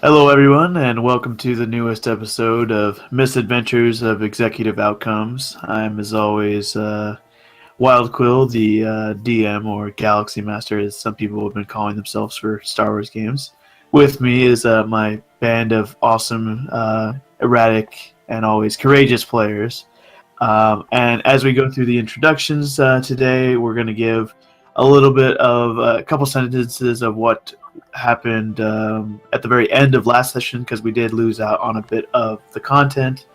Hello, everyone, and welcome to the newest episode of Misadventures of Executive Outcomes. I'm, as always, Wild Quill, the DM or Galaxy Master, as some people have been calling themselves for Star Wars games. With me is my band of awesome, erratic, and always courageous players. And as we go through the introductions today, we're going to give a little bit of a couple sentences of what happened at the very end of last session because we did lose out on a bit of the content.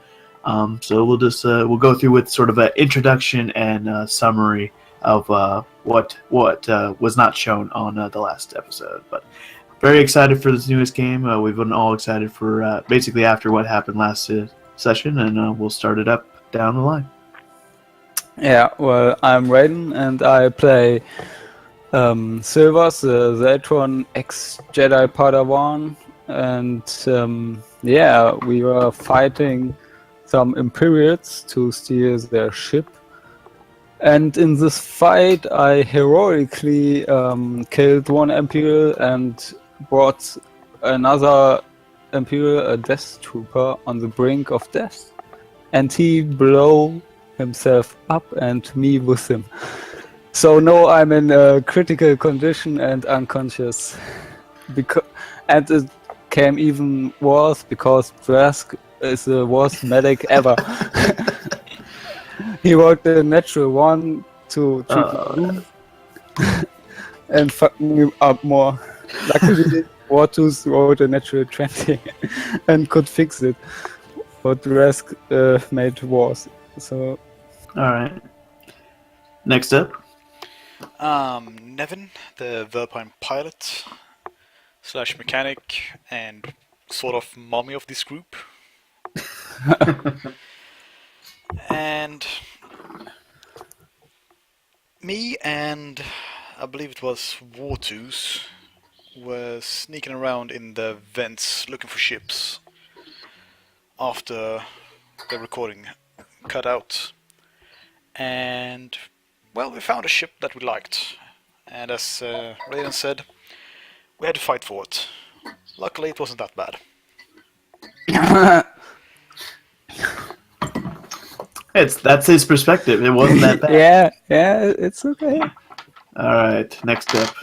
So we'll go through with sort of an introduction and summary of what was not shown on the last episode. But very excited for this newest game. We've been all excited for basically after what happened last session, and we'll start it up down the line. Yeah, well, I'm Raiden, and I play Silvers, the Zeltron ex-Jedi Padawan, and we were fighting some Imperials to steal their ship. And in this fight, I heroically killed one Imperial and brought another Imperial, a Death Trooper, on the brink of death. And he blew himself up and me with him. So now I'm in a critical condition and unconscious. And it came even worse because Drask is the worst medic ever. He rolled a natural 1 to treat my wound and fucked me up more. Luckily, Wartus rolled a natural 20 and could fix it. But Drask made worse. So. Alright. Next up. Nevin, the Verpine pilot / mechanic and sort of mommy of this group. And me and I believe it was Wartus were sneaking around in the vents looking for ships after the recording cut out. And, well, we found a ship that we liked. And as Raiden said, we had to fight for it. Luckily, it wasn't that bad. That's his perspective. It wasn't that bad. yeah, it's okay. Alright, next up.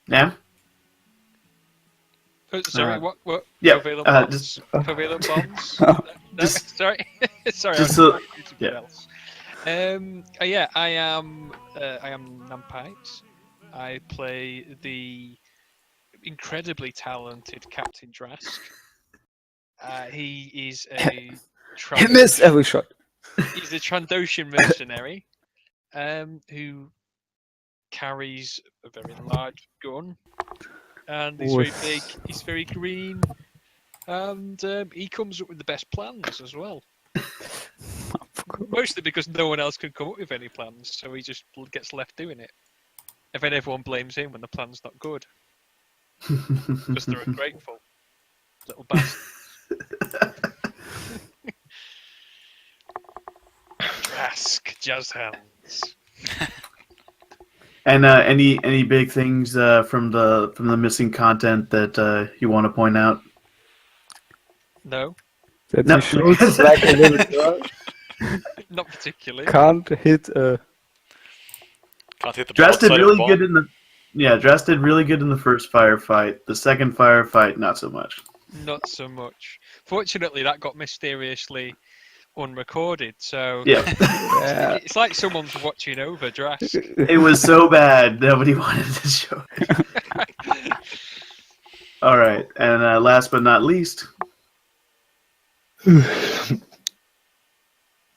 Yeah? Sorry, what? Yeah, Covalent bonds? Covalent bonds? No, sorry. Sorry, yeah. else. I am Nampite. I play the incredibly talented Captain Drask. He is a He missed every shot. He's a Trandoshan mercenary who carries a very large gun. And he's very big, he's very green, and he comes up with the best plans as well. Mostly because no one else can come up with any plans, so he just gets left doing it. And then everyone blames him when the plan's not good. Because they're ungrateful. Little bastards. Drask, jazz hands. And any big things from the missing content that you want to point out? No. That No. he shoots like a little girl. Not particularly. Can't hit a... Can't hit the Dress did broadside of really the good bomb. in the Dress did really good in the first firefight. The second firefight, not so much. Not so much. Fortunately, that got mysteriously unrecorded, so Yeah, it's like someone's watching over Drask. it was so bad nobody wanted to show it. All right, and last but not least,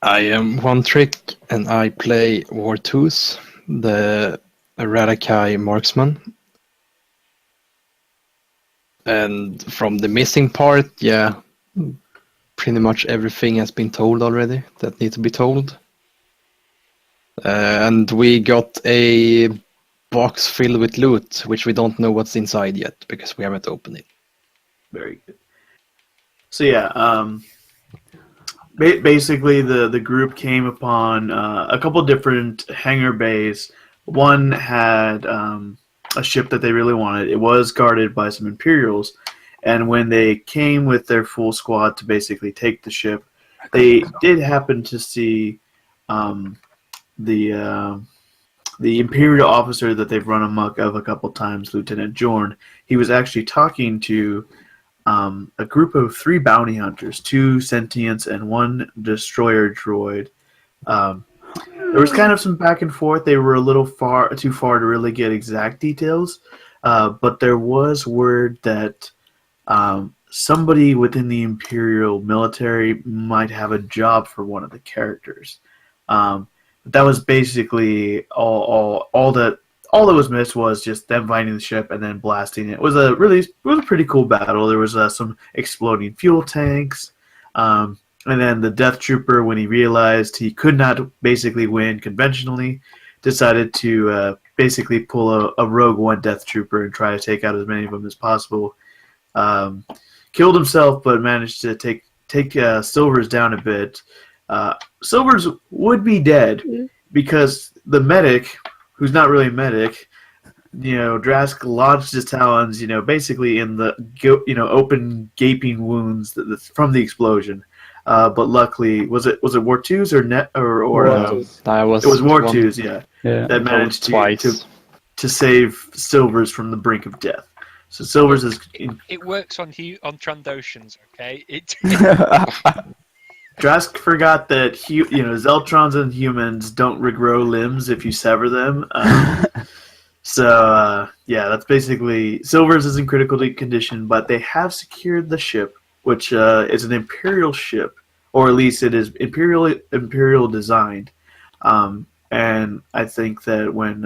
I am One Trick, and I play Wartus, the Radakai marksman. And from the missing part, yeah, pretty much everything has been told already that needs to be told. And we got a box filled with loot, which we don't know what's inside yet because we haven't opened it. very good. So yeah, basically the group came upon a couple different hangar bays. One had a ship that they really wanted. It was guarded by some Imperials, and when they came with their full squad to basically take the ship, they did happen to see the the Imperial officer that they've run amok of a couple times, Lieutenant Jorn. He was actually talking to a group of 3 bounty hunters, 2 sentients and 1 destroyer droid. There was kind of some back and forth. They were a little too far to really get exact details, but there was word that somebody within the Imperial military might have a job for one of the characters. That was basically all that was missed was just them finding the ship and then blasting it. It was a pretty cool battle. There was some exploding fuel tanks, and then the Death Trooper, when he realized he could not basically win conventionally, decided to basically pull a Rogue One Death Trooper and try to take out as many of them as possible. Killed himself, but managed to take Silvers down a bit. Silvers would be dead because the medic, who's not really a medic, Drask lodged his talons, basically in the open gaping wounds from the explosion. But luckily, was it War Twos or net or it was War one. Twos, yeah. That managed to save Silvers from the brink of death. So Silvers is It works on Trandoshans, okay? Drask forgot that Zeltrons and humans don't regrow limbs if you sever them. That's basically Silvers is in critical condition, but they have secured the ship, which is an Imperial ship, or at least it is Imperial designed. And I think that when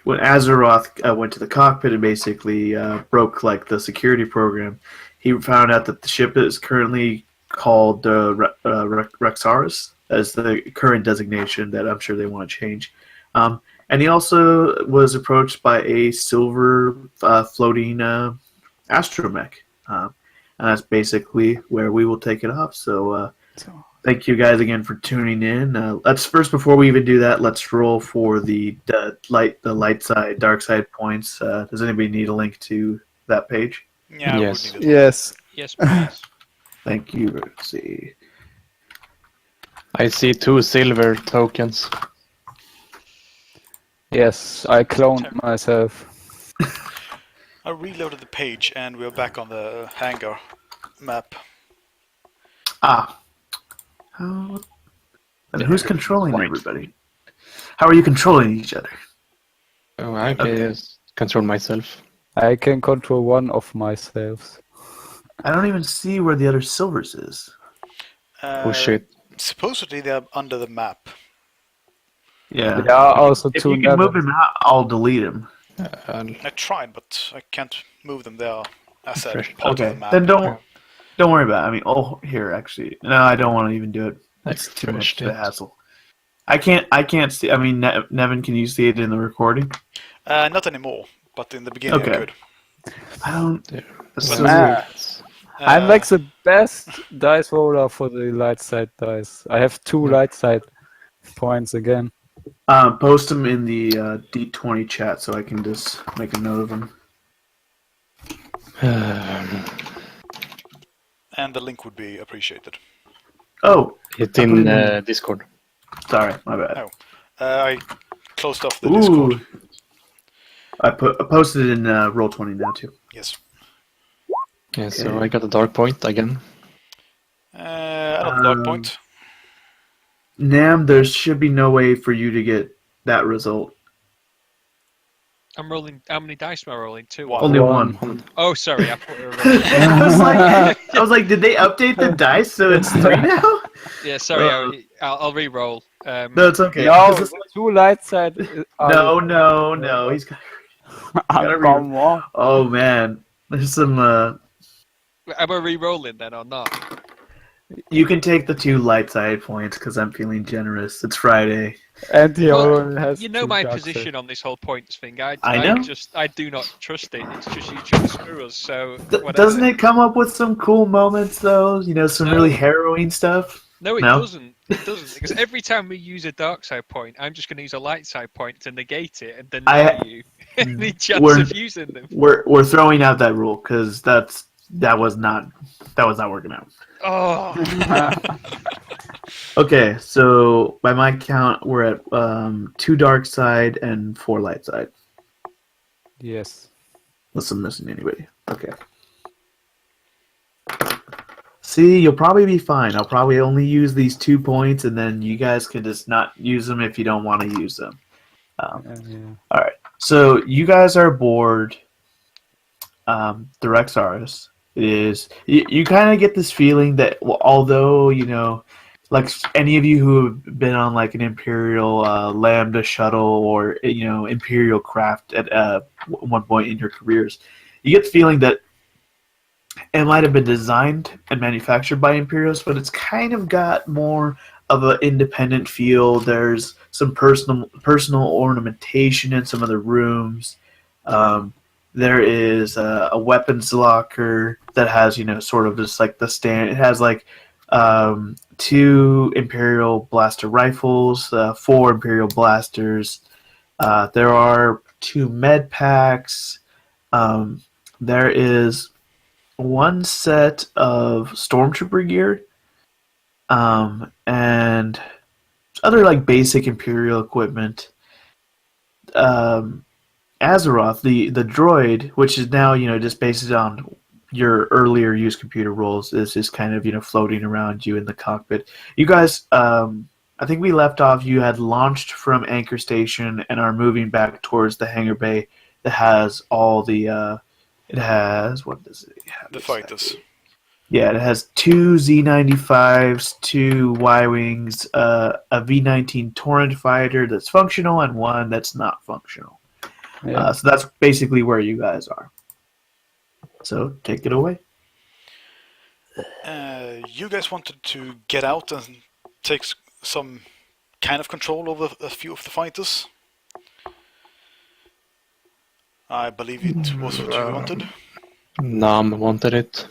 Azeroth went to the cockpit and basically broke the security program, he found out that the ship is currently called Rexaris as the current designation that I'm sure they want to change. And he also was approached by a silver floating astromech. And that's basically where we will take it off. So thank you guys again for tuning in. Let's first, before we even do that, let's roll for the light side, dark side points. Does anybody need a link to that page? Yeah. Yes. Yes. Yes, please. Thank you. Let's see. I see 2 silver tokens. Yes, I cloned myself. I reloaded the page and we're back on the hangar map. And who's controlling everybody? How are you controlling each other? Oh, I can just control myself. I can control one of myself. I don't even see where the other Silvers is. Oh shit. Supposedly they're under the map. Yeah. There are also If 2 you can move him out, I'll delete him. I tried, but I can't move them. They are as a part of Okay. the map. Then don't worry about it. I mean, here actually. No, I don't want to even do it. It's too much of a hassle. I can't see. I mean, Nevin, can you see it in the recording? Not anymore, but in the beginning I could. I don't. I'm like the best dice roller for the light side dice. I have 2 light side points again. Post them in the D20 chat so I can just make a note of them. And the link would be appreciated. Oh, it's in Discord. Sorry, my bad. No, I closed off the Discord. I posted it in Roll20 now too. Yes. Yeah, so I got a dark point again. Another dark point. Nam, there should be no way for you to get that result. I'm rolling. How many dice am I rolling? 2. Only one. Oh, sorry. I thought we were rolling. I was like, did they update the dice so it's 3 now? Yeah, sorry. I'll re-roll. No, it's okay. No, 2 light side. No. He's got. Come on. Oh man, there's some. Am I re-rolling then or not? You can take the 2 light side points because I'm feeling generous. It's Friday. And the other Well, one has. you know 2 my dark position side. on this whole points thing. I know. I do not trust it. It's just you trying to screw us. So Doesn't it come up with some cool moments though? Some No. really harrowing stuff. No, it No? doesn't. It doesn't, because every time we use a dark side point, I'm just going to use a light side point to negate it and deny you any chance We're- of using them. We're throwing out that rule because that was not working out. Oh, Okay, so by my count, we're at 2 dark side and 4 light side. Yes. Unless I'm missing anybody. Okay. See, you'll probably be fine. I'll probably only use these 2 points, and then you guys can just not use them if you don't want to use them. Yeah. All right. So you guys are aboard the Rexaris. It is you kind of get this feeling that although like any of you who have been on like an Imperial Lambda shuttle or Imperial craft at one point in your careers, you get the feeling that it might have been designed and manufactured by Imperials, but it's kind of got more of an independent feel. There's some personal ornamentation in some of the rooms. There is a weapons locker that has sort of just like the stand. It has like 2 Imperial blaster rifles, 4 Imperial blasters. There are 2 med packs. There is 1 set of stormtrooper gear, and other like basic Imperial equipment. Azeroth, the droid, which is now just based on your earlier used computer roles, is just kind of floating around you in the cockpit. You guys, I think we left off. You had launched from Anchor Station and are moving back towards the hangar bay that has all the. It has what does it have? The fighters. Yeah, it has 2 Z95s, 2 Y-wings, a V19 Torrent fighter that's functional, and 1 that's not functional. Yeah. So that's basically where you guys are. So take it away. You guys wanted to get out and take some kind of control over a few of the fighters. I believe it was what you wanted. Nam wanted it.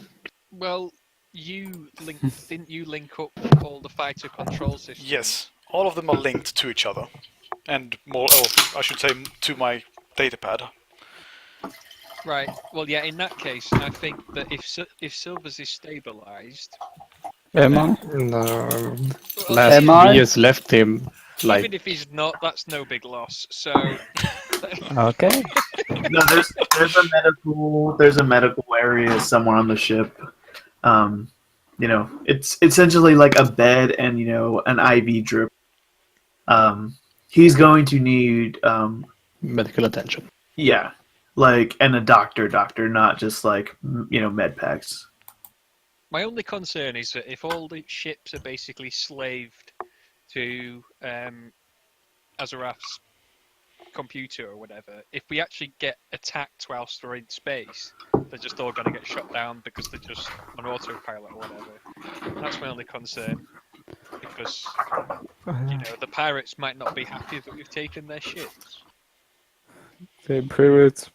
well, didn't you link up all the fighter control systems? Yes, all of them are linked to each other, and more. Oh, I should say to my datapad. Right. Well, yeah. In that case, I think that if Silvers is stabilized, Emma? No, well, last Am I? years left him like even if he's not, that's no big loss. So, Okay. No, there's a medical area somewhere on the ship. It's essentially like a bed and an IV drip. He's going to need medical attention. yeah, like and a doctor, not just like med packs. my only concern is that if all the ships are basically slaved to Azeroth's computer or whatever, if we actually get attacked whilst we're in space, they're just all going to get shot down because they're just on autopilot or whatever. That's my only concern, because the pirates might not be happy that we've taken their ships. The Imperials,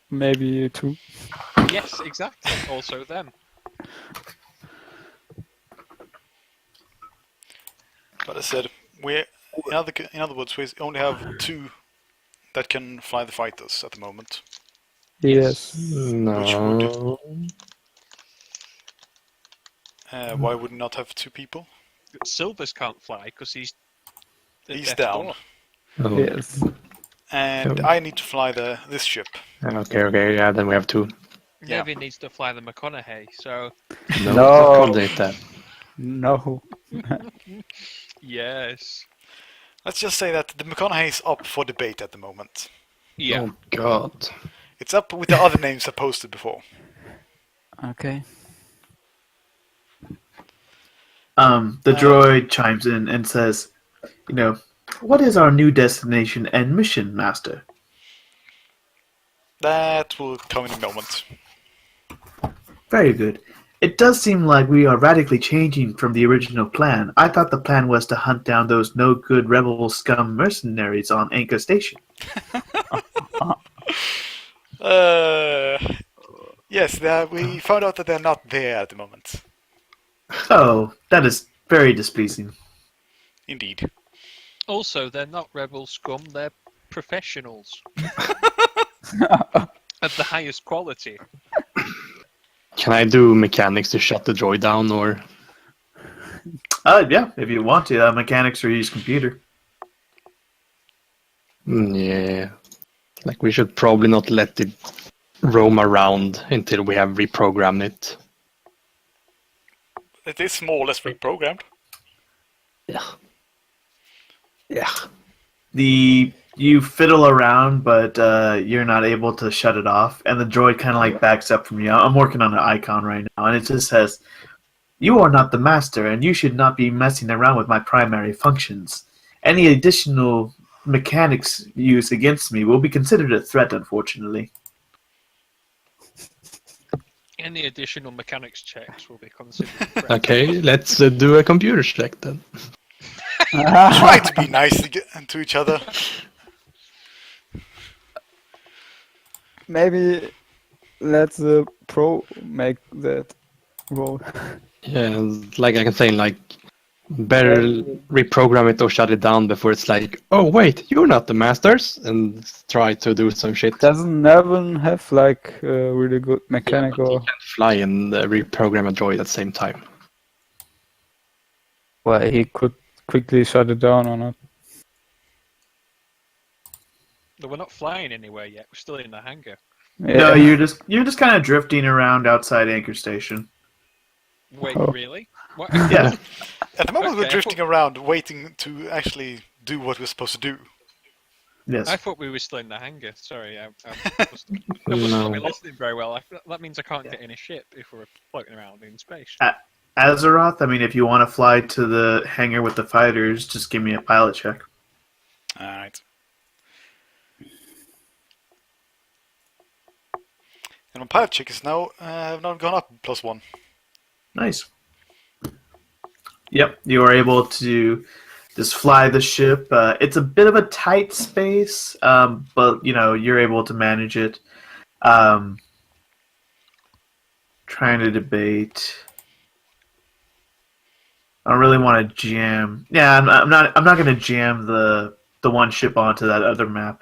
maybe too. Yes, exactly. Also them. But I said in other words, we only have 2 that can fly the fighters at the moment. Yes. No. Why would we not have 2 people? Silvers can't fly because he's He's down, Oh. Yes. and I need to fly this ship. Okay, yeah, then we have 2. Yeah. Nevin needs to fly the McConaughey, so No. Date that. No. yes. Let's just say that the McConaughey is up for debate at the moment. Yeah. Oh God. It's up with the other names I posted before. Okay. The droid chimes in and says, what is our new destination and mission, Master? That will come in a moment. Very good. It does seem like we are radically changing from the original plan. I thought the plan was to hunt down those no-good rebel scum mercenaries on Anchor Station. Yes, we found out that they're not there at the moment. Oh, that is very displeasing. Indeed. Also, they're not rebel scum, they're professionals. Of the highest quality. Can I do mechanics to shut the droid down, or? Yeah, if you want to. Mechanics or use computer. Yeah. Like, we should probably not let it roam around until we have reprogrammed it. It is more or less reprogrammed. Yeah. Yeah. You fiddle around, but you're not able to shut it off, and the droid kind of like backs up from you. I'm working on an icon right now, and it just says, "You are not the master, and you should not be messing around with my primary functions. Any additional mechanics used against me will be considered a threat, unfortunately." Any additional mechanics checks will be considered. Okay, let's do a computer check then. Try to be nice to each other. Maybe let the pro make that roll. Yeah, like I can say, like, better reprogram it or shut it down before it's like, oh wait, you're not the masters, and try to do some shit. Doesn't Nevin have like a really good mechanical? Can't fly and reprogram a droid at the same time. Well, he could quickly shut it down or not. But we're not flying anywhere yet. We're still in the hangar. Yeah. No, you're just kind of drifting around outside Anchor Station. Wait, Oh. really? What? Yeah. At the moment, Okay, we're drifting around, waiting to actually do what we're supposed to do. Yes. I thought we were still in the hangar. Sorry, I wasn't probably listening very well. That means I can't get in a ship if we're floating around in space. Azeroth, I mean, if you want to fly to the hangar with the fighters, just give me a pilot check. Alright. And my pilot check is now gone up +1. Nice. Yep, you are able to just fly the ship. It's a bit of a tight space, but you're able to manage it. Trying to debate. I don't really want to jam. Yeah, I'm not going to jam the one ship onto that other map.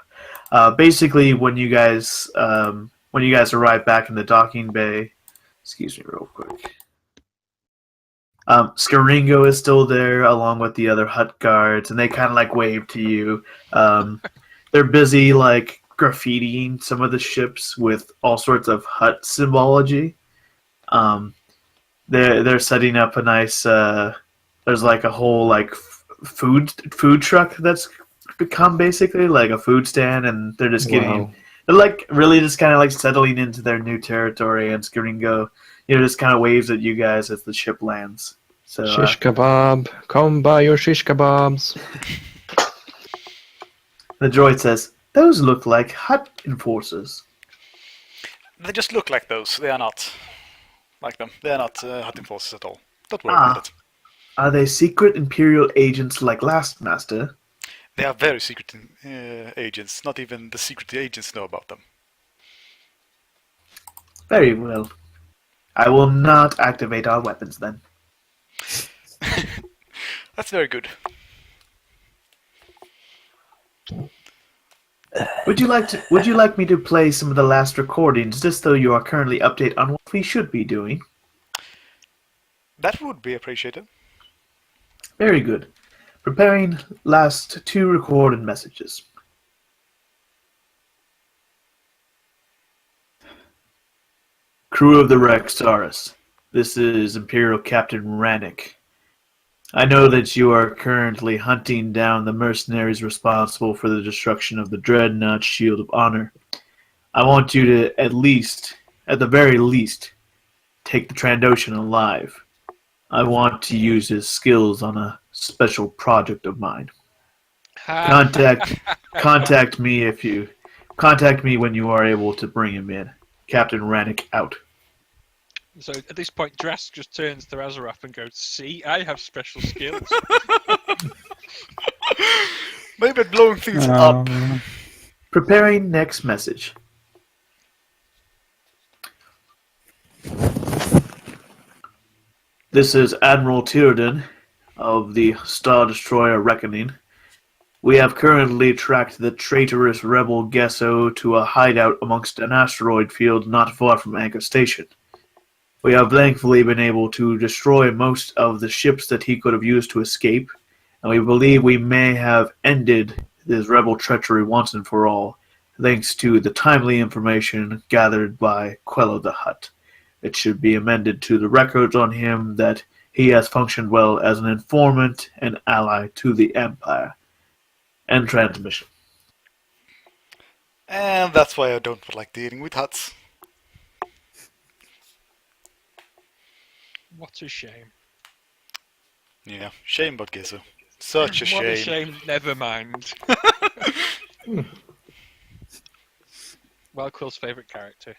Basically, when you guys arrive back in the docking bay, excuse me, real quick. Scaringo is still there along with the other hut guards, and they kind of like wave to you. They're busy like graffitiing some of the ships with all sorts of hut symbology. They're setting up a nice. There's like a whole like food truck that's become basically like a food stand, and they're just getting. They're like really just kind of like settling into their new territory, and Scaringo, just kind of waves at you guys as the ship lands. So, shish kebab, come buy your shish kebabs. The droid says, "Those look like hut enforcers." They just look like those. They are not like them. They are not hunting forces at all. Don't worry about it. Are they secret Imperial agents like last Master? They are very secret agents. Not even the secret agents know about them. Very well. I will not activate our weapons then. That's very good. Would you like me to play some of the last recordings, just so you are currently updated on what we should be doing? That would be appreciated. Very good. Preparing last 2 recorded messages. Crew of the Rexaris, this is Imperial Captain Rannick. I know that you are currently hunting down the mercenaries responsible for the destruction of the Dreadnought Shield of Honor. I want you to at the very least, take the Trandoshan alive. I want to use his skills on a special project of mine. Contact me when you are able to bring him in. Captain Rannick out. So at this point, Drask just turns to Azeroth and goes, "See, I have special skills." Maybe blowing things up. Preparing next message. This is Admiral Tyrden. of the Star Destroyer Reckoning. We have currently tracked the traitorous rebel Gesso to a hideout amongst an asteroid field not far from Anchor Station. We have thankfully been able to destroy most of the ships that he could have used to escape, and we believe we may have ended this rebel treachery once and for all, thanks to the timely information gathered by Quello the Hutt. It should be amended to the records on him that he has functioned well as an informant and ally to the Empire. End transmission. And that's why I don't like dealing with Hutts. What a shame. Yeah, shame about Gesso. Such a What a shame. shame. Never mind. Well, Quill's favourite character.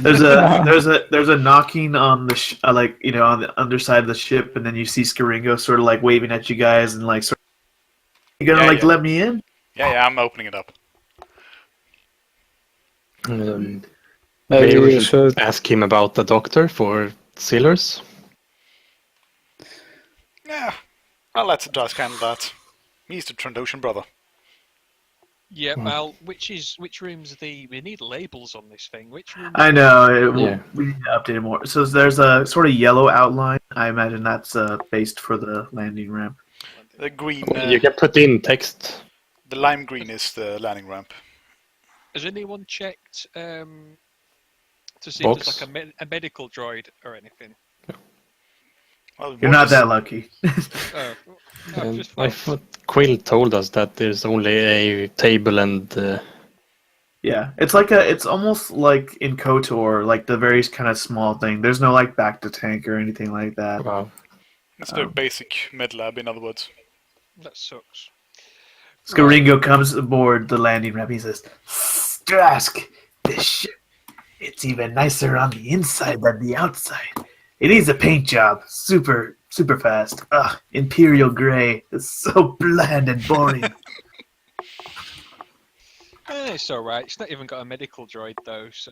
There's a knocking on the on the underside of the ship, and then you see Scaringo sort of like waving at you guys and like, you gonna Yeah. let me in? Yeah, I'm opening it up. Maybe Maybe we you should should. ask him about the doctor for sealers. Yeah, I'll let Dusk handle that. He's the Trandoshan brother. Yeah, well, which room's we need labels on this thing. Which room? I know. Yeah. We need to update it more. So there's a sort of yellow outline. I imagine that's based for the landing ramp. The green, You can put in text. the lime green is the landing ramp. Has anyone checked to see Box? if there's like a medical droid or anything? Well, You're not that lucky. Oh, And just I thought Quill told us that there's only a table and Yeah, it's almost like in KOTOR, like the very kind of small thing. There's no like back to tank or anything like that. wow. It's the basic med lab, in other words. that sucks. Scaringo comes aboard the landing ramp. He says, "Strask, this ship, it's even nicer on the inside than the outside. It needs a paint job. Super fast. Ugh, Imperial Gray. It's so bland and boring." It's all right. It's not even got a medical droid though, so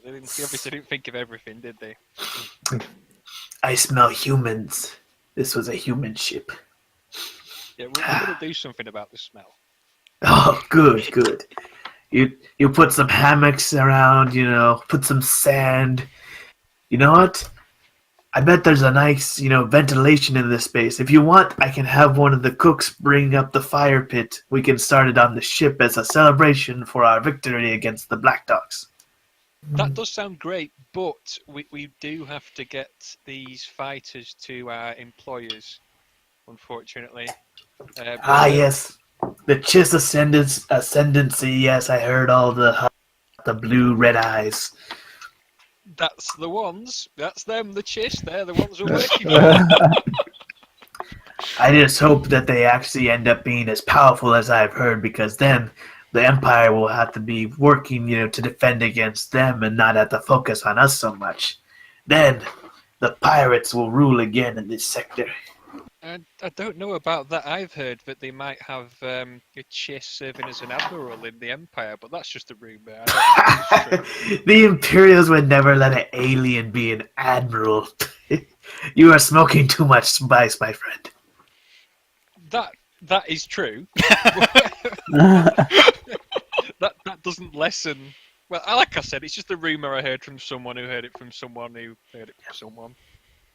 they obviously didn't think of everything, did they? I smell humans. This was a human ship. Yeah, we're gonna do something about the smell. Oh, good. You put some hammocks around, put some sand. You know what? I bet there's a nice, ventilation in this space. If you want, I can have one of the cooks bring up the fire pit. We can start it on the ship as a celebration for our victory against the Black Dogs. That does sound great, but we do have to get these fighters to our employers, unfortunately. Yes. The Chiss ascendancy. Yes, I heard all the blue red eyes. That's the ones. That's them, the Chiss. They're the ones we're working for. I just hope that they actually end up being as powerful as I've heard, because then the Empire will have to be working, to defend against them and not have to focus on us so much. Then the pirates will rule again in this sector. I don't know about that. I've heard that they might have a Chiss serving as an admiral in the Empire, but that's just a rumor. I don't think it's true. The Imperials would never let an alien be an admiral. You are smoking too much spice, my friend. That is true. that doesn't lessen. Well, like I said, it's just a rumor I heard from someone who heard it from someone who heard it from someone.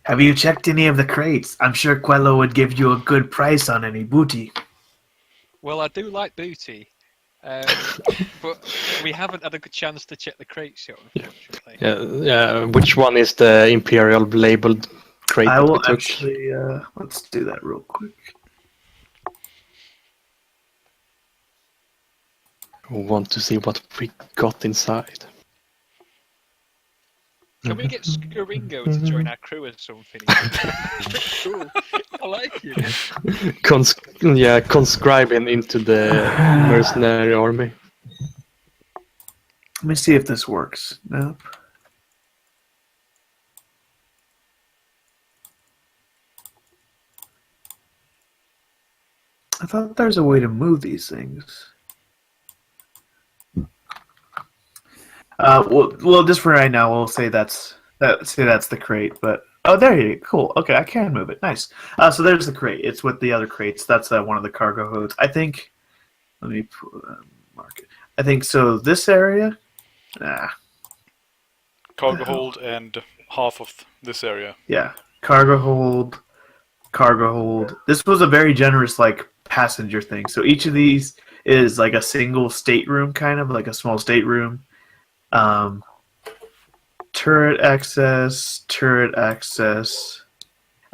Have you checked any of the crates? I'm sure Quello would give you a good price on any booty. Well, I do like booty, but we haven't had a good chance to check the crates yet, unfortunately. Yeah. Which one is the Imperial labeled crate I that we will took? actually, let's do that real quick. I want to see what we got inside. Can we get Scaringo to join our crew or something? Cool. I like you. Conscribing into the mercenary army. Let me see if this works. Nope. I thought there's a way to move these things. Well, just for right now, we'll say that's the crate. But Oh, there you go. Cool. Okay, I can move it. Nice. So there's the crate. It's with the other crates. That's one of the cargo holds. I think. Let me mark it. I think so. This area. Cargo hold and half of this area. Yeah. Cargo hold. Cargo hold. This was a very generous passenger thing. So each of these is like a single stateroom, kind of like a small stateroom. Turret access,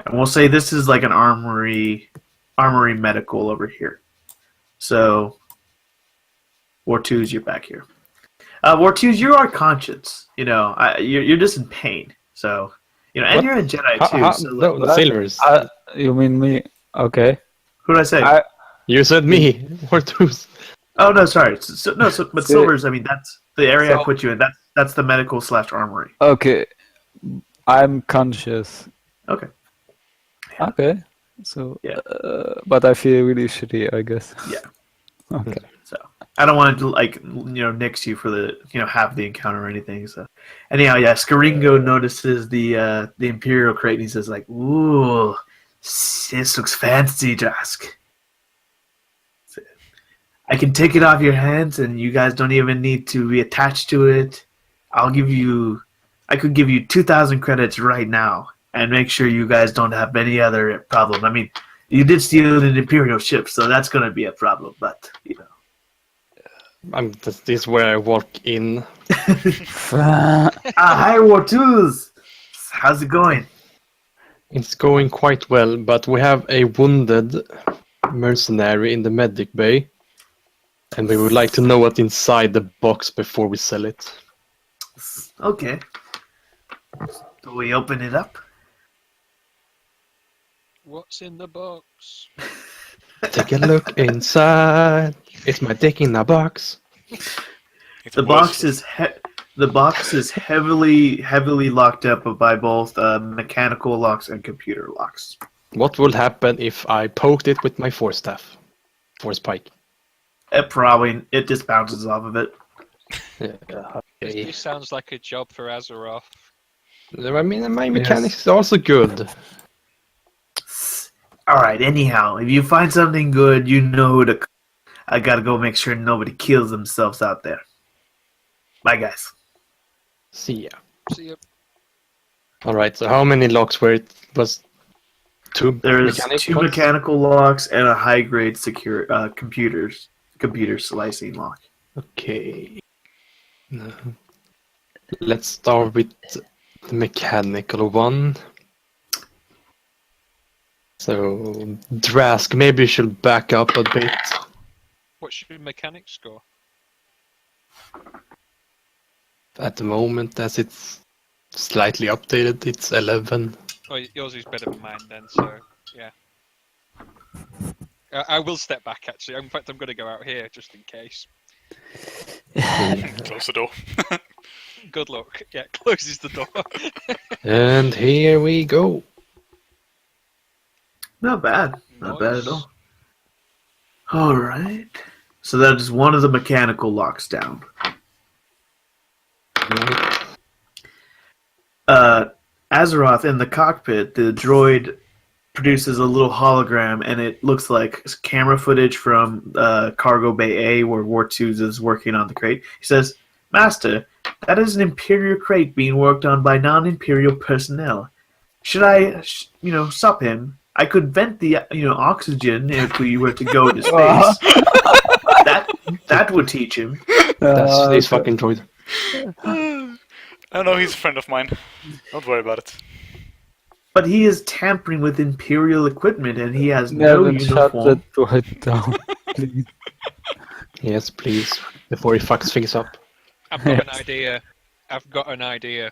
and we'll say this is like an armory medical over here. So, War 2's, you're back here. War 2's, you are conscious. You're just in pain. So, and What? you're a Jedi too. So, No, sailors. You mean me? Okay. who did I say? You said me. Or twos. Oh no, sorry. But See- Silver's. I mean, that's the area I So- put you in. That's the medical / armory. Okay. I'm conscious. Okay. Okay. So, Yeah. but I feel really shitty, I guess. Yeah. Okay. So I don't want to nix you for the have the encounter or anything. So anyhow, yeah, Scaringo notices the Imperial crate and he says "Ooh, this looks fancy, Jask. I can take it off your hands, and you guys don't even need to be attached to it. I could give you 2,000 credits right now, and make sure you guys don't have any other problem. I mean, you did steal an Imperial ship, so that's gonna be a problem. But This is where I walk in. hi, War 2s. How's it going? It's going quite well, but we have a wounded mercenary in the medic bay. And we would like to know what's inside the box before we sell it. Okay. Do we open it up? What's in the box? Take a look inside. It's my dick in a box. It's The box is heavily locked up by both mechanical locks and computer locks. What will happen if I poked it with my force staff? Force pike. It just bounces off of it. Yeah, okay. This sounds like a job for Azeroth. I mean, my mechanics is also good. Alright, anyhow, if you find something good, you know who to. I gotta go make sure nobody kills themselves out there. Bye, guys. See ya. See ya. Alright, so how many locks were it? Was two There's mechanic two locks? mechanical locks and a high-grade secure computer slicing lock. Okay. Let's start with the mechanical one. So, Drask, maybe you should back up a bit. What's your mechanic score? At the moment, as it's slightly updated, it's 11. Oh, yours is better than mine then, so yeah. I will step back actually. In fact, I'm going to go out here just in case. Close the door. Good luck. Yeah, closes the door. And here we go. Not bad. Not bad Nice. at all. Alright. So that is one of the mechanical locks down. Azeroth, in the cockpit, the droid produces a little hologram, and it looks like camera footage from Cargo Bay A, where War 2's is working on the crate. He says, "Master, that is an Imperial crate being worked on by non-Imperial personnel. Should I, stop him? I could vent the, oxygen if we were to go to space. that would teach him." That's this fucking droid. I know he's a friend of mine. Don't worry about it. But he is tampering with Imperial equipment, and he has no Nevin, shut uniform. that droid down, please. Yes, please. Before he fucks things up. I've got an Yes. idea. I've got an idea.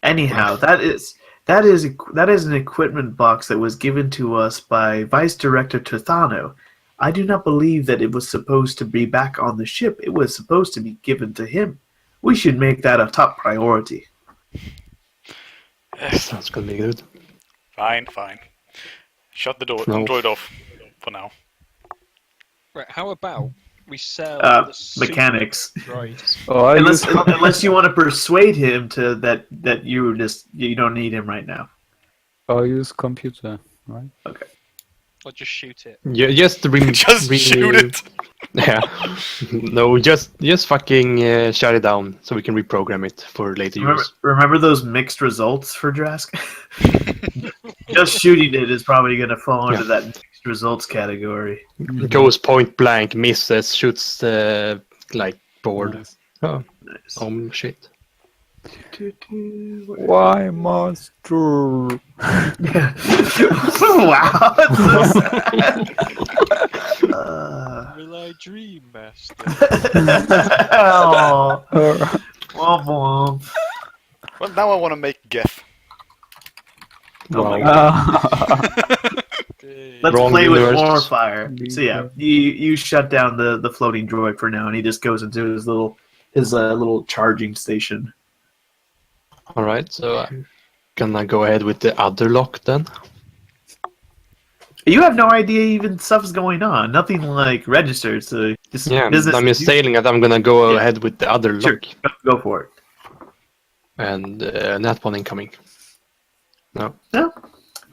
Anyhow, that is an equipment box that was given to us by Vice Director Terthano. I do not believe that it was supposed to be back on the ship. It was supposed to be given to him. We should make that a top priority. Sounds gonna be good. Fine. Shut the door. No. Droid off. For now. Right, how about we sell the super Mechanics. droid? Oh, I Unless use- unless you want to persuade him to that you don't need him right now. Or use computer, right? Or just shoot it. Yeah, just Just shoot it. Yeah. No, just fucking shut it down so we can reprogram it for later use. Remember those mixed results for Drask? Just shooting it is probably going to fall into that mixed results category. Goes point blank, misses, shoots like board. Nice. Oh, Nice. Shit. Why monster? Wow, that's so sad. Will I dream, master? Oh, womp womp. Well, now I want to make Geth. Oh my Wow. god. Okay. Let's Wrong play with universe. more fire. So yeah, you shut down the floating droid for now, and he just goes into his little charging station. Alright, so I'm gonna go ahead with the other lock then. You have no idea even stuff's going on. Nothing like registered. So just Yeah, business. I'm just saying that I'm gonna go Yeah. ahead with the other Sure, lock. go for it. And that one incoming. No. No.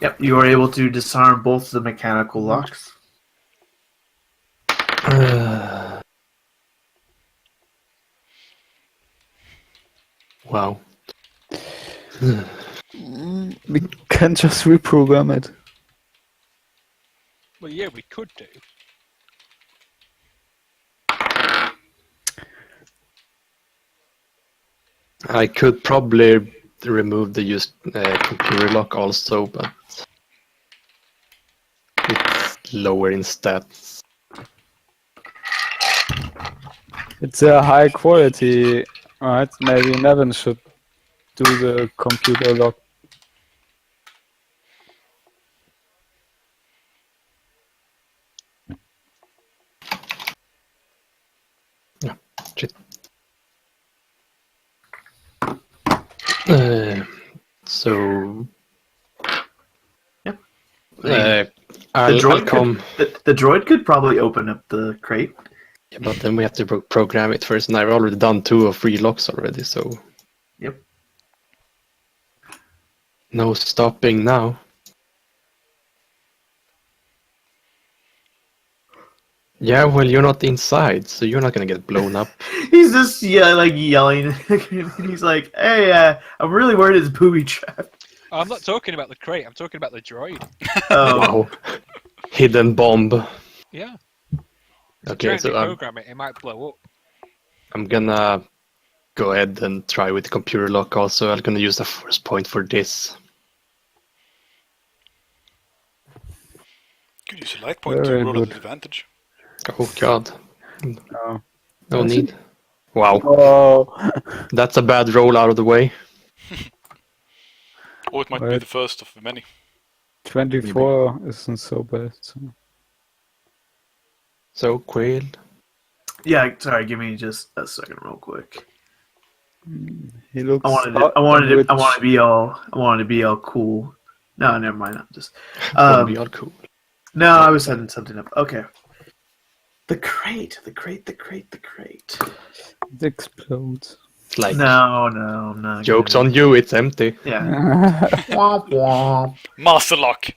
Yep, you are able to disarm both the mechanical locks. Wow. We can just reprogram it. Well, yeah, we could do. I could probably remove the used computer lock also, but it's lower in stats. It's a high quality, right? Maybe Nevin should do the computer lock. Shit. So. Yep. I'll come. The droid could probably open up the crate. Yeah, but then we have to program it first, and I've already done 2 or 3 locks already, so. Yep. No stopping now. Yeah, well, you're not inside, so you're not gonna get blown up. He's just yelling. He's like, "Hey, I'm really worried it's booby trapped." I'm not talking about the crate. I'm talking about the droid. Oh, Wow. Hidden bomb. Yeah. Okay, Trying to so program it, it might blow up. I'm gonna go ahead and try with the computer lock also. I'm gonna use the force point for this. Could use a light point to Very roll at good. advantage. Oh god. Oh. No need. Wow. Oh. That's a bad roll out of the way. Or it might be Right. the first of many. 24 isn't so bad. So. So, Quail. yeah. Sorry, give me just a second, real quick. He looks. I wanted to be all cool. No, never mind. I'm just. Wanna be all cool. No, I was setting something up. Okay. The crate. It explodes. It's like, No, I'm not. joke's gonna- on you, it's empty. Yeah. Womp womp. Master lock.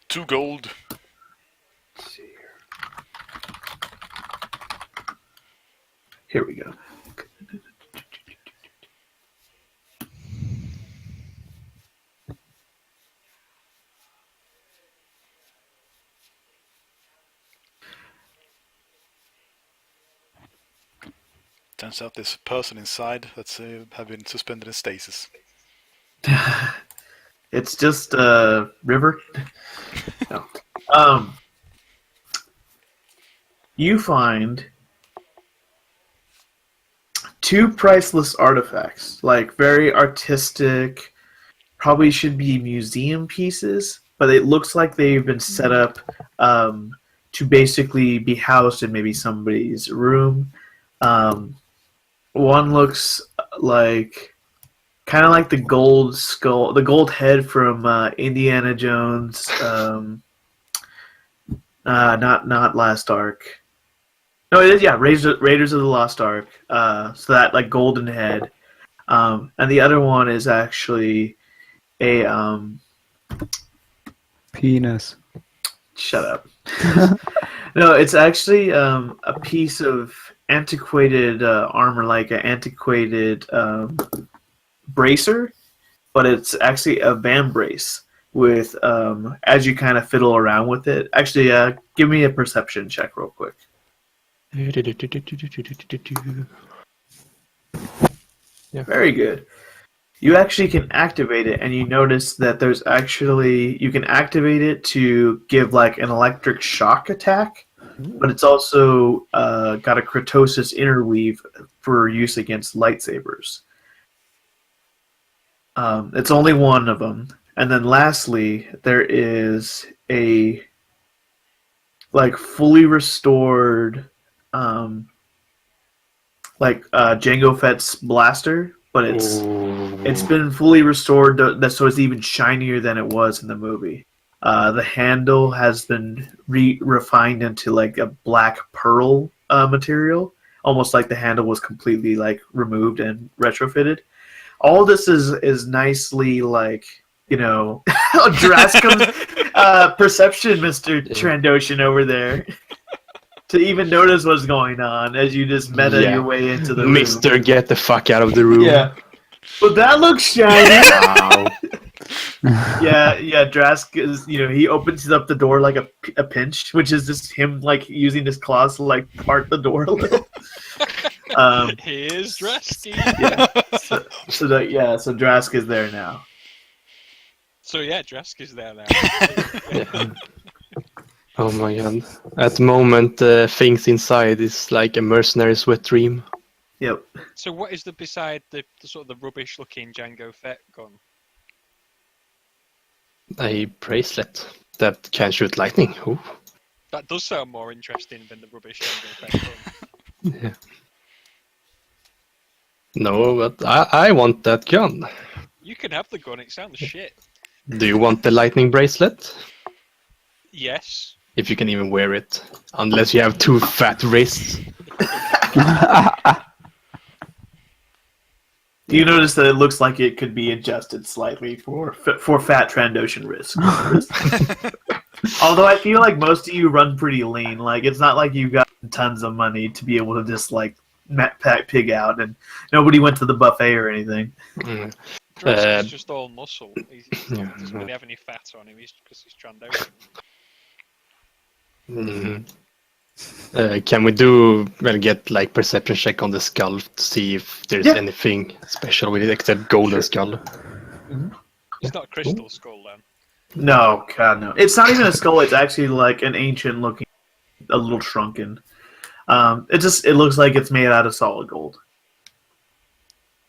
2 gold. Let's see here we go. Turns out there's a person inside that's have been suspended in stasis. It's just river. No. You find 2 priceless artifacts, like very artistic, probably should be museum pieces, but it looks like they've been set up to basically be housed in maybe somebody's room. One looks like kind of like the gold skull, the gold head from Indiana Jones. Not Last Ark. No, it is. Yeah, Raiders of the Lost Ark. So that like golden head, and the other one is actually a Penis. Shut up. No, it's actually a piece of antiquated armor, like an antiquated bracer, but it's actually a van brace with as you kind of fiddle around with it. Actually, give me a perception check real quick. Very good. You actually can activate it, and you notice that there's actually you can activate it to give like an electric shock attack, but it's also got a Kratosis interweave for use against lightsabers. It's only one of them, and then lastly, there is a like fully restored, Jango Fett's blaster, but it's been fully restored so it's even shinier than it was in the movie. The handle has been refined into like a black pearl material, almost like the handle was completely like removed and retrofitted. All this is nicely like, Drascom's perception, Mr. Trandoshan over there. To even notice what's going on as you just meta your way into the room. Mister, get the fuck out of the room. Yeah. But that looks shiny. Wow. Yeah, Drask is, he opens up the door like a pinch, which is just him like using his claws to like part the door a little. Here's Drasky. So Drask is there now. So yeah, Drask is there now. Yeah. Oh my god. At the moment, things inside is like a mercenary's wet dream. Yep. So what is beside the sort of the rubbish-looking Jango Fett gun? A bracelet that can shoot lightning. Ooh. That does sound more interesting than the rubbish Jango Fett gun. Yeah. No, but I want that gun. You can have the gun, it sounds shit. Do you want the lightning bracelet? Yes. If you can even wear it. Unless you have two fat wrists. You notice that it looks like it could be adjusted slightly for fat Trandoshan wrist. Although I feel like most of you run pretty lean. Like, it's not like you've got tons of money to be able to just like pack pig out, and nobody went to the buffet or anything. Mm. Drask is just all muscle. He doesn't really have any fat on him because he's Trandoshan. Can we get like perception check on the skull to see if there's anything special with it except golden skull? It's not a crystal skull then. No, God no. It's not even a skull. It's actually like an ancient looking, a little shrunken. It looks like it's made out of solid gold.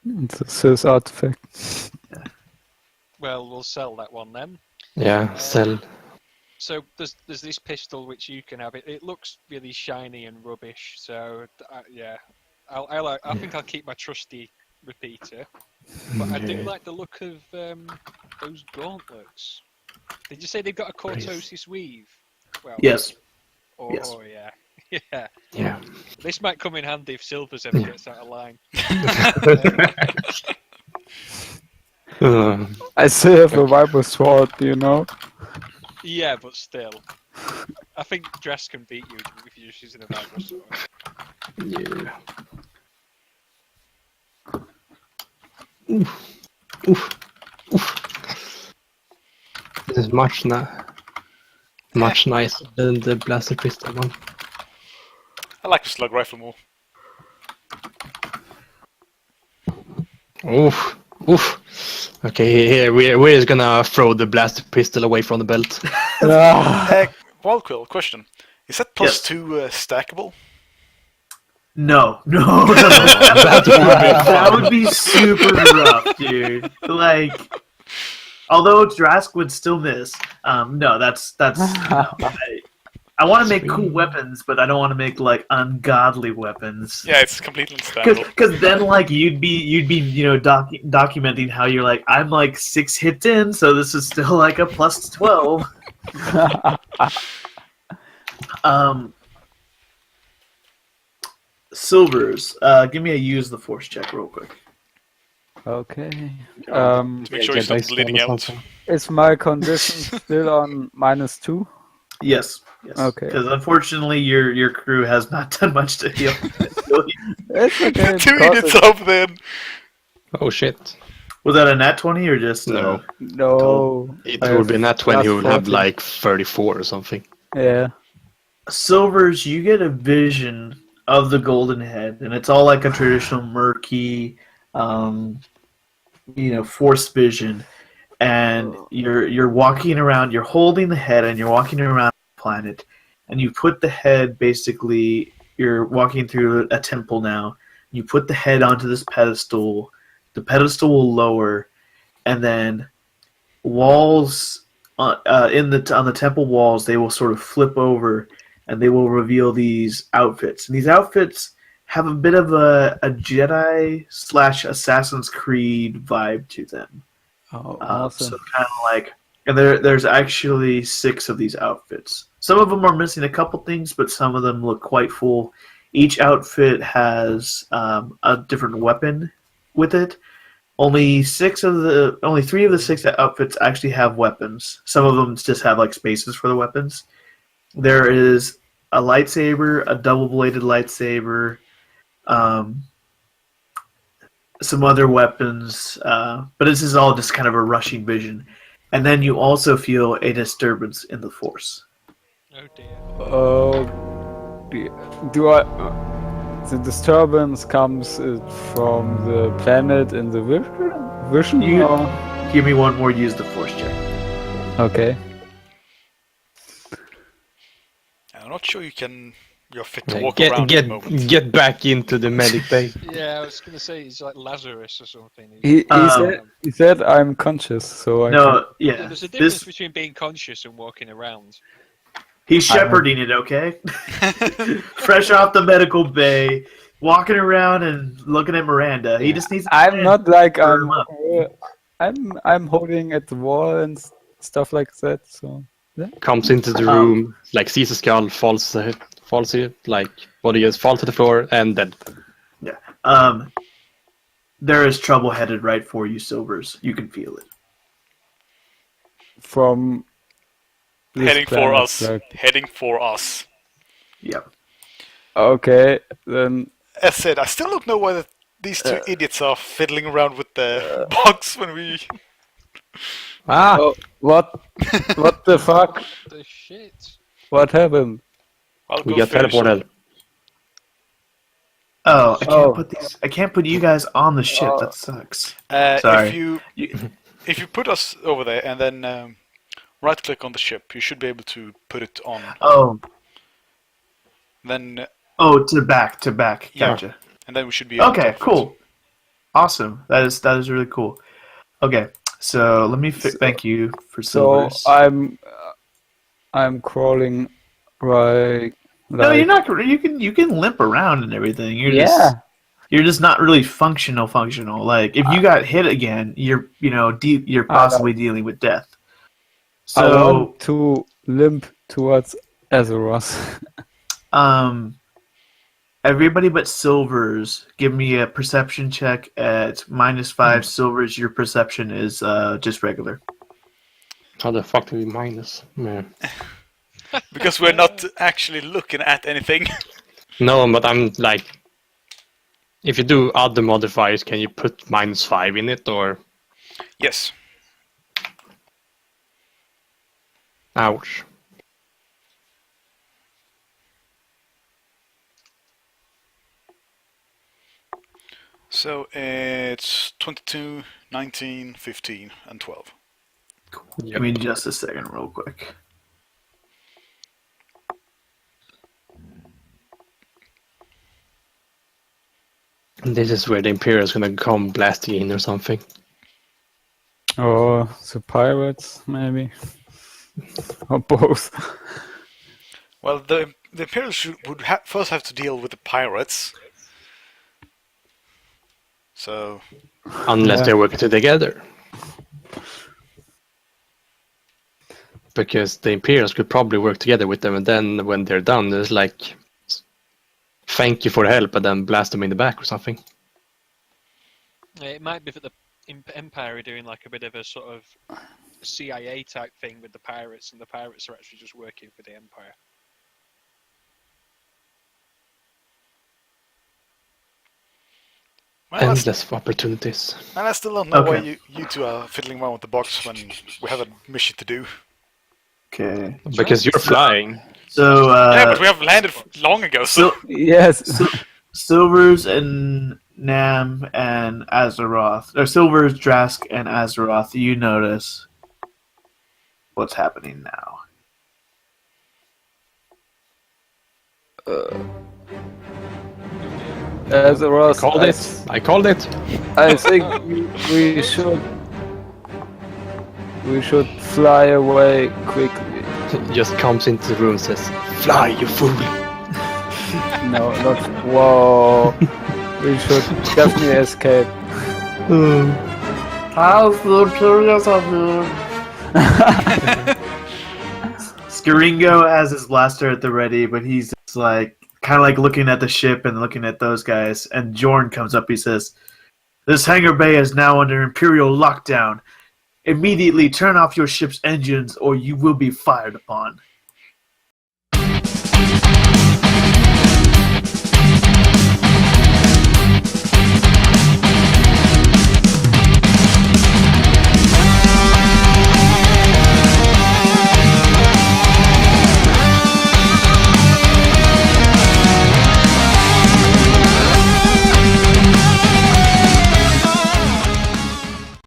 It's a Sith artifact. Well, we'll sell that one then. Yeah, sell. So there's this pistol which you can have. It looks really shiny and rubbish. So yeah, I think I'll keep my trusty repeater. But I do like the look of those gauntlets. Did you say they've got a cortosis weave? Well, Yes. Oh yeah, yeah. Yeah. This might come in handy if Silver's ever gets out of line. I still have a Viper sword, you know? Yeah, but still. I think Drask can beat you if you're just using a Viper sword. Yeah. Oof. Oof. Oof. This is much nicer than the blaster pistol one. I like the slug rifle more. Oof. Oof. Okay, here we're just gonna throw the blaster pistol away from the belt. Wildquill, question. Is that plus 2 stackable? No. That would be super rough, dude. Like, although Drask would still miss, no, that's. No. I want to make cool weapons, but I don't want to make like ungodly weapons. Yeah, it's completely unstackable. Because then, like, you'd be documenting how you're like, I'm like 6 hits in, so this is still like a plus 12. Silvers, give me a use the force check real quick. Okay. To make sure Yeah, he's not Jedi spell bleeding or out. something. Is my condition still on -2? Yes. Okay. Because unfortunately, your crew has not done much to heal. It's okay. Two because idiots it- up then. Oh shit. Was that a nat 20 or just No. No. It I would be have not when he plus will have 14. like 34 or something. Yeah. Silvers? You get a vision of the golden head, and it's all like a traditional murky, um, force vision. And you're walking around, you're holding the head, and you're walking around the planet, and you put the head basically. You're walking through a temple now. You put the head onto this pedestal. The pedestal will lower, and then walls on the temple walls they will sort of flip over, and they will reveal these outfits. And these outfits have a bit of a Jedi / Assassin's Creed vibe to them. Oh, So awesome. kind of like, and there's actually 6 of these outfits. Some of them are missing a couple things, but some of them look quite full. Each outfit has a different weapon with it. Only 3 of the 6 outfits actually have weapons. Some of them just have like spaces for the weapons. There is a lightsaber, a double-bladed lightsaber, um, some other weapons, but this is all just kind of a rushing vision. And then you also feel a disturbance in the force. Oh dear. Oh, do I? The disturbance comes from the planet in the vision? You- Or? Give me one more. Use the force check. Okay. I'm not sure you're fit to Yeah, walk get around at the moment. get back into the medic bay. Yeah, I was gonna say he's like Lazarus or something. He Um, said I'm conscious, so I can. No, Yeah, yeah. there's a difference This between being conscious and walking around. he's shepherding it. Okay, fresh off the medical bay, walking around and looking at Miranda. He just needs. I'm not like Stir him up. I'm holding at the wall and stuff like that. So Comes into the room, like sees a skull, falls like body is fall to the floor, and then There is trouble headed right for you, Silvers. You can feel it. from this Heading for planet, us. like- Heading for us. Yep. Okay, then As said, I still don't know why these 2 idiots are fiddling around with the box when we. oh, what the fuck? The shit. What happened? I'll we go get finish teleported. them. Oh, I can't Oh. put these. I can't put you guys on the ship. Oh. That sucks. Sorry. If you put us over there and then right click on the ship, you should be able to put it on. Oh, Then to back. Yeah. Gotcha. and then we should be able Okay, to cool. Awesome. That is really cool. Okay, so let me thank you for So Silvers. I'm crawling right. No, like- you're not. You can limp around and everything. Yeah. You're just not really functional. Like if you got hit again, you're you're possibly dealing with death. I So want to limp towards Azeroth. Everybody but Silvers, give me a perception check at -5. Silvers, your perception is just regular. How the fuck do we minus? Man. because we're not actually looking at anything. No, but I'm like, if you do other modifiers, can you put -5 in it or? Yes. Ouch. So it's 22, 19, 15, and 12. Give me just a second, real quick. This is where the Imperial is gonna come blasting in or something. Or the pirates, maybe. Or both. Well, the Imperials would first have to deal with the pirates. So Unless Yeah. they're working together. Because the Imperials could probably work together with them, and then when they're done, there's like, thank you for the help, and then blast them in the back or something. It might be that the Empire are doing like a bit of a sort of CIA type thing with the pirates, and the pirates are actually just working for the Empire. Well, Endless opportunities. and I still don't know why Okay. you two are fiddling around with the box when we have a mission to do. Okay. Because you're flying. So, Yeah, but we have landed long ago, so... Yes. Silvers and Nam and Azeroth, or Silvers, Drask, and Azeroth, you notice what's happening now. As a Ross, I called it. I think we should fly away quickly. Just comes into the room and says, "Fly, you fool!" No, not. Whoa. We should definitely escape. How so curious of you. Skaringo has his blaster at the ready, but he's just like kind of like looking at the ship and looking at those guys. And Jorn comes up. He says, "This hangar bay is now under Imperial lockdown. Immediately turn off your ship's engines, or you will be fired upon."